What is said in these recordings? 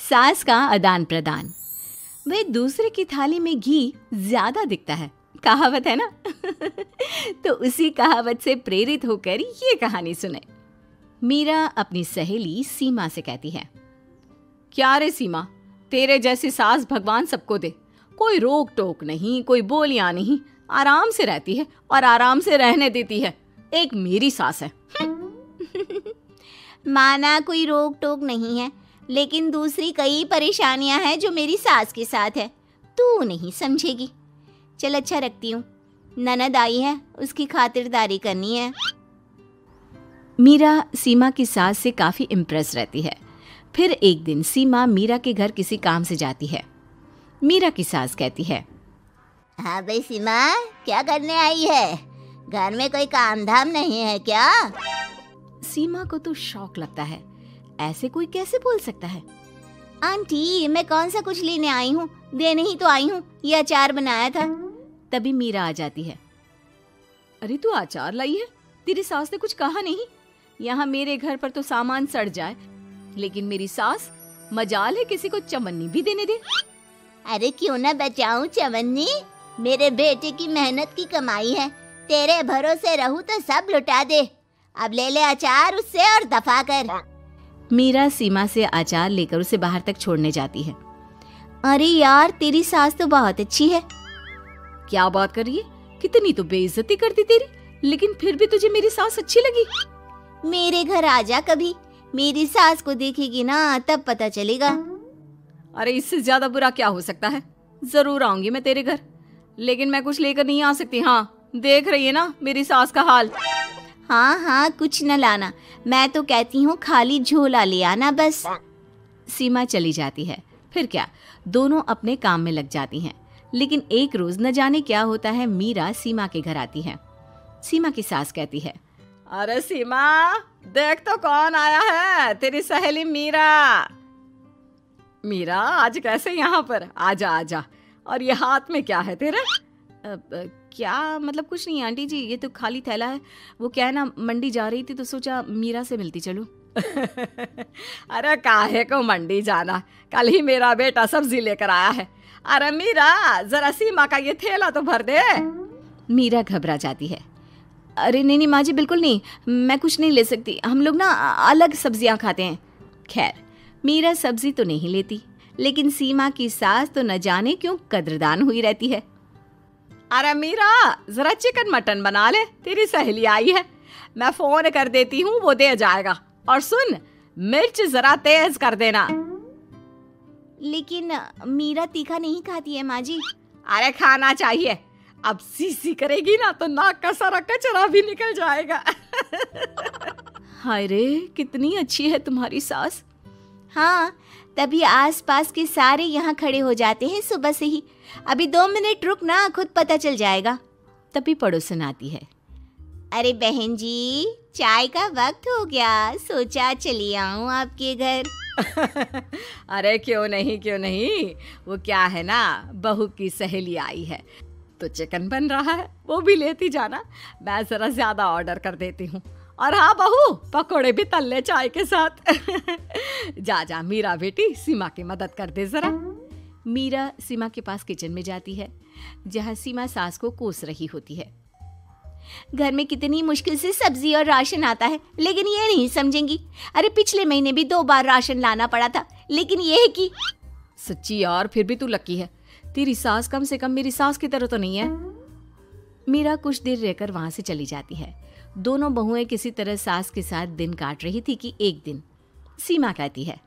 सास का आदान प्रदान। वह दूसरे की थाली में घी ज्यादा दिखता है, कहावत है ना। तो उसी कहावत से प्रेरित होकर ये कहानी सुने। मीरा अपनी सहेली सीमा से कहती है, क्या रे सीमा, तेरे जैसी सास भगवान सबको दे। कोई रोक टोक नहीं, कोई बोलियां नहीं, आराम से रहती है और आराम से रहने देती है। एक मेरी सास है। माना कोई रोक टोक नहीं है, लेकिन दूसरी कई परेशानियां हैं जो मेरी सास के साथ है, तू नहीं समझेगी। चल अच्छा रखती हूँ, ननद आई है, उसकी खातिरदारी करनी है। मीरा सीमा की सास से काफी इम्प्रेस रहती है। फिर एक दिन सीमा मीरा के घर किसी काम से जाती है। मीरा की सास कहती है, हाँ भाई सीमा, क्या करने आई है? घर में कोई काम धाम नहीं है क्या? सीमा को तो शौक लगता है, ऐसे कोई कैसे बोल सकता है। आंटी, मैं कौन सा कुछ लेने आई हूँ, देने ही तो आई हूँ। ये अचार बनाया था। तभी मीरा आ जाती है। अरे तू अचार लाई है? तेरी सास ने कुछ कहा नहीं? यहाँ मेरे घर पर तो सामान सड़ जाए, लेकिन मेरी सास मजाल है किसी को चवन्नी भी देने दे। अरे क्यों ना बचाऊं चवन्नी, मेरे बेटे की मेहनत की कमाई है। तेरे भरोसे रहूं तो सब लुटा दे। अब ले ले अचार उससे और दफा कर। मीरा सीमा से अचार लेकर उसे बाहर तक छोड़ने जाती है। अरे यार, तेरी सास तो बहुत अच्छी है। क्या बात कर रही है? कितनी तो बेइज्जती करती तेरी, लेकिन फिर भी तुझे मेरी सास अच्छी लगी। मेरे घर आजा कभी, मेरी सास को देखेगी ना तब पता चलेगा। अरे इससे ज्यादा बुरा क्या हो सकता है। जरूर आऊंगी मैं तेरे घर, लेकिन मैं कुछ लेकर नहीं आ सकती। हाँ, देख रही है ना मेरी सास का हाल। हाँ हाँ, कुछ न लाना, मैं तो कहती हूँ खाली झोला ले आना बस। सीमा चली जाती है। फिर क्या, दोनों अपने काम में लग जाती हैं। लेकिन एक रोज न जाने क्या होता है, मीरा सीमा के घर आती है। सीमा की सास कहती है, अरे सीमा, देख तो कौन आया है, तेरी सहेली मीरा। मीरा, आज कैसे यहाँ पर? आजा आजा। और ये हाथ में क्या है तेरा? क्या मतलब? कुछ नहीं आंटी जी, ये तो खाली थैला है। वो क्या है ना, मंडी जा रही थी तो सोचा मीरा से मिलती चलूं। अरे काहे को मंडी जाना, कल ही मेरा बेटा सब्जी लेकर आया है। अरे मीरा, जरा सीमा का ये थैला तो भर दे। मीरा घबरा जाती है। अरे नहीं नहीं माँ जी, बिल्कुल नहीं, मैं कुछ नहीं ले सकती। हम लोग ना अलग सब्जियां खाते हैं। खैर, मीरा सब्जी तो नहीं लेती, लेकिन सीमा की सास तो न जाने क्यों कद्रदान हुई रहती है। अरे मीरा, जरा चिकन मटन बना ले, तेरी सहेली आई है। मैं फोन कर देती हूँ, वो दे जाएगा। और सुन, मिर्च जरा तेज कर देना। लेकिन मीरा तीखा नहीं खाती है माँ जी। अरे खाना चाहिए। अब सीसी करेगी ना तो नाक का सारा कचरा भी निकल जाएगा। हाय रे, कितनी अच्छी है तुम्हारी सास। हाँ, तभी आसपास के सारे यहाँ खड़े हो जाते हैं सुबह से ही। अभी 2 मिनट रुक ना, खुद पता चल जाएगा। तभी पड़ोसन आती है। अरे बहन जी, चाय का वक्त हो गया, सोचा चली आऊं आपके घर। अरे क्यों नहीं क्यों नहीं, वो क्या है ना, बहू की सहेली आई है तो चिकन बन रहा है, वो भी लेती जाना। मैं जरा ज्यादा ऑर्डर कर देती हूँ। और हाँ बहू, पकोड़े भी तल ले चाय के साथ। जा जा मीरा बेटी, सीमा की मदद कर दे जरा। मीरा सीमा के पास किचन में जाती है, जहाँ सीमा सास को कोस रही होती है। घर में कितनी मुश्किल से सब्जी और राशन आता है, लेकिन ये नहीं समझेंगी। अरे पिछले महीने भी 2 बार राशन लाना पड़ा था, लेकिन ये है कि सच्ची यार, फिर भी तू लकी है। तेरी सास कम से कम मेरी सास की तरह तो नहीं है। मीरा कुछ देर रहकर वहां से चली जाती है। दोनों बहुएं किसी तरह सास के साथ दिन काट रही थी कि एक दिन सीमा कहती है,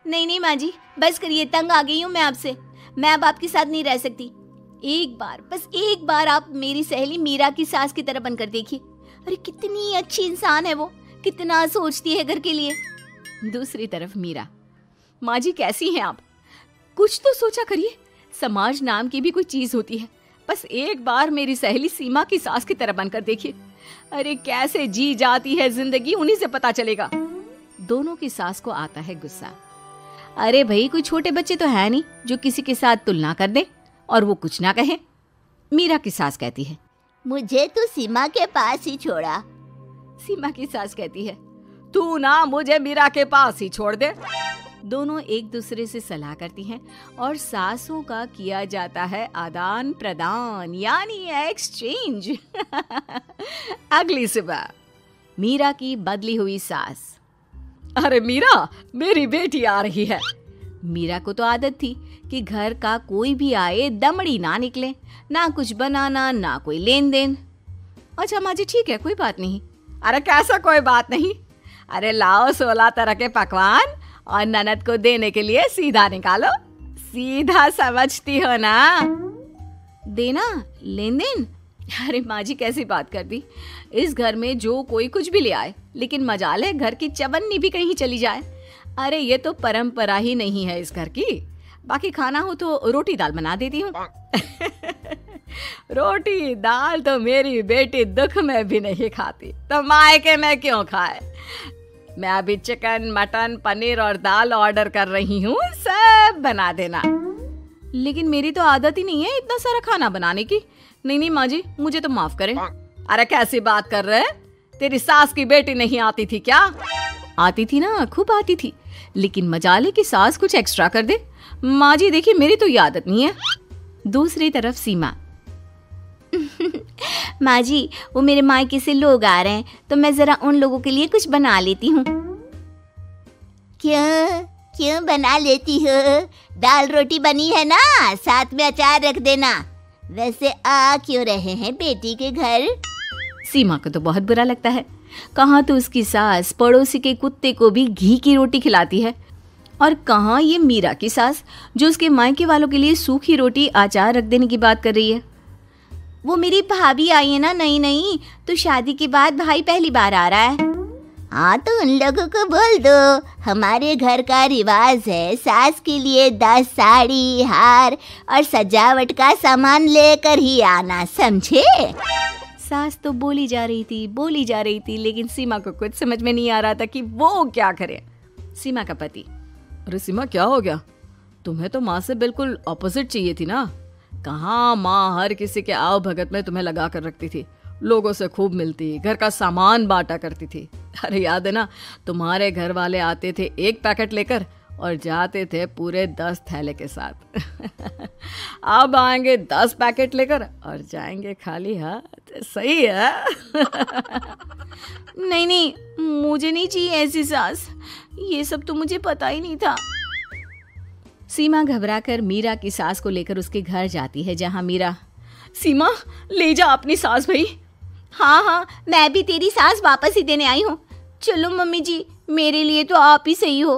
नहीं नहीं माँ जी, बस करिए, तंग आ गई हूँ मैं आपसे। मैं अब आपके साथ नहीं रह सकती। एक बार, बस एक बार आप मेरी सहेली मीरा की सास की तरह बनकर देखिए। अरे कितनी अच्छी इंसान है वो, कितना सोचती है घर के लिए। दूसरी तरफ मीरा, माँ जी कैसी हैं आप? कुछ तो सोचा करिए, समाज नाम की भी कोई चीज होती है। बस एक बार मेरी सहेली सीमा की सास की तरह बनकर देखिए। अरे कैसे जी जाती है जिंदगी, उन्हीं से पता चलेगा। दोनों की सास को आता है गुस्सा। अरे भाई, कोई छोटे बच्चे तो है नहीं जो किसी के साथ तुलना कर दे और वो कुछ ना कहे। मीरा की सास कहती है, मुझे तो सीमा के पास ही छोड़ा। सीमा की सास कहती है, तू ना मुझे मीरा के पास ही छोड़ दे। दोनों एक दूसरे से सलाह करती हैं और सासों का किया जाता है आदान प्रदान यानी एक्सचेंज। अगली सुबह मीरा की बदली हुई सास। अरे मीरा, मेरी बेटी आ रही है। मीरा को तो आदत थी कि घर का कोई भी आए दमड़ी ना निकले, ना कुछ बनाना ना कोई लेन देन। अच्छा माँ जी ठीक है, कोई बात नहीं। अरे कैसा कोई बात नहीं, अरे लाओ 16 तरह के पकवान और ननद को देने के लिए सीधा निकालो। सीधा समझती हो ना? देना लेन देन? अरे माँ जी कैसी बात कर दी। इस घर में जो कोई कुछ भी ले आए, लेकिन मजाल है घर की चवन्नी भी कहीं चली जाए। अरे ये तो परंपरा ही नहीं है इस घर की। बाकी खाना हो तो रोटी दाल बना देती हूँ। रोटी दाल तो मेरी बेटी दुख में भी नहीं खाती, तो मायके में क्यों खाए। मैं अभी चिकन मटन पनीर और दाल ऑर्डर कर रही हूँ, सब बना देना। लेकिन मेरी तो आदत ही नहीं है इतना सारा खाना बनाने की। नहीं माँ जी, मुझे तो माफ करें। अरे कैसी बात कर रहे? तेरी सास की बेटी नहीं आती थी क्या? आती थी ना, खूब आती थी, लेकिन मजाले की सास कुछ एक्स्ट्रा कर दे। माँ जी देखिए, मेरी तो ये आदत नहीं है। दूसरी तरफ सीमा। माँ जी, वो मेरे मायके से लोग आ रहे हैं, तो मैं जरा उन लोगों के लिए कुछ बना लेती हूँ। क्यों बना लेती हो? दाल रोटी बनी है ना, साथ में अचार रख देना। वैसे आ क्यों रहे हैं बेटी के घर? सीमा को तो बहुत बुरा लगता है। कहाँ तो उसकी सास पड़ोसी के कुत्ते को भी घी की रोटी खिलाती है, और कहाँ ये मीरा की सास जो उसके मायके वालों के लिए सूखी रोटी अचार रख देने की बात कर रही है। वो मेरी भाभी आई है ना, नहीं तो शादी के बाद भाई पहली बार आ रहा है। हाँ तो उन लोगों को बोल दो, हमारे घर का रिवाज है सास के लिए 10 साड़ी हार और सजावट का सामान लेकर ही आना, समझे? सास तो बोली जा रही थी, लेकिन सीमा को कुछ समझ में नहीं आ रहा था कि वो क्या करे। सीमा का पति। अरे सीमा क्या हो गया? तुम्हें तो माँ से बिल्कुल ऑपोजिट चाहिए थी ना। कहाँ माँ हर किसी के आव भगत में तुम्हें लगा कर रखती थी, लोगों से खूब मिलती, घर का सामान बांटा करती थी। अरे याद है ना, तुम्हारे घर वाले आते थे 1 पैकेट लेकर और जाते थे पूरे 10 थैले के साथ। अब आएंगे 10 पैकेट लेकर और जाएंगे खाली हाथ। सही है? नहीं, मुझे नहीं चाहिए ऐसी सास, ये सब तो मुझे पता ही नहीं था। सीमा घबराकर मीरा की सास को लेकर उसके घर जाती है, जहां मीरा। सीमा ले जा अपनी सास भाई। हाँ, मैं भी तेरी सास वापस ही देने आई हूँ। चलो मम्मी जी, मेरे लिए तो आप ही सही हो।